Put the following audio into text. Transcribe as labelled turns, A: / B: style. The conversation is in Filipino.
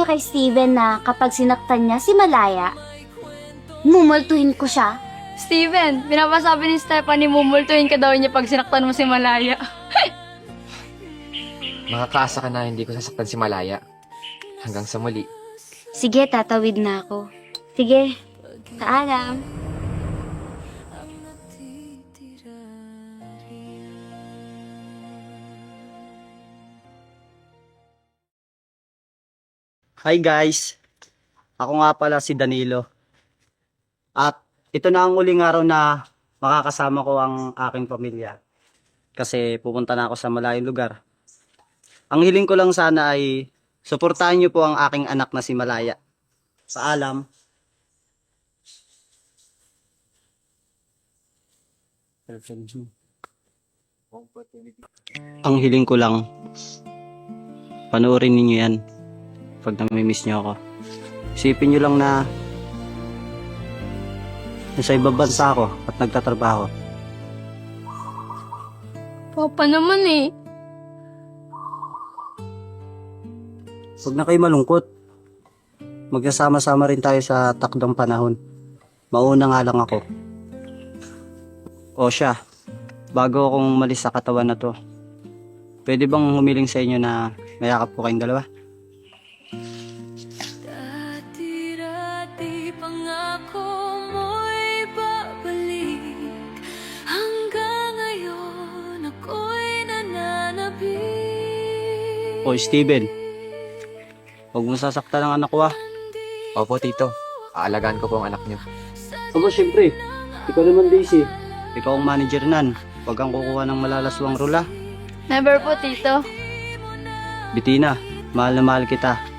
A: niyo kay Steven na kapag sinaktan niya si Malaya, mumultuhin ko siya?
B: Steven, pinapasabi ni Stephanie mumultuhin ka daw niya pag sinaktan mo si Malaya.
C: Makakaasa ka na hindi ko sasaktan si Malaya. Hanggang sa muli.
A: Sige, tatawid na ako. Sige, paalam.
D: Hi guys! Ako nga pala si Danilo. At ito na ang uling araw na makakasama ko ang aking pamilya. Kasi pupunta na ako sa malayong lugar. Ang hiling ko lang sana ay suportahan niyo po ang aking anak na si Malaya. Paalam. Ang hiling ko lang, panoorin ninyo yan pag namimiss nyo ako. Isipin nyo lang na nasa ibang bansa ako at nagtatrabaho.
B: Papa naman eh.
D: Huwag na kayo malungkot. Magkasama-sama rin tayo sa takdang panahon. Mauna nga lang ako. O siya, bago akong umalis sa katawan na to, pwede bang humiling sa inyo na mayakap ko kayong dalawa?
E: Dati-dati pangako mo'y babalik. Hanggang ngayon ako'y nananabik.
D: O Steven, huwag mo sasaktan ang anak ko ah.
C: Opo, tito. Aalagaan ko po ang anak niyo.
D: Aba, syempre. Ikaw naman, Daisy. Ikaw ang manager nan. Huwag kang kukuha ng malalaswang rula.
B: Never po, tito.
D: Bitina, mahal na mahal kita.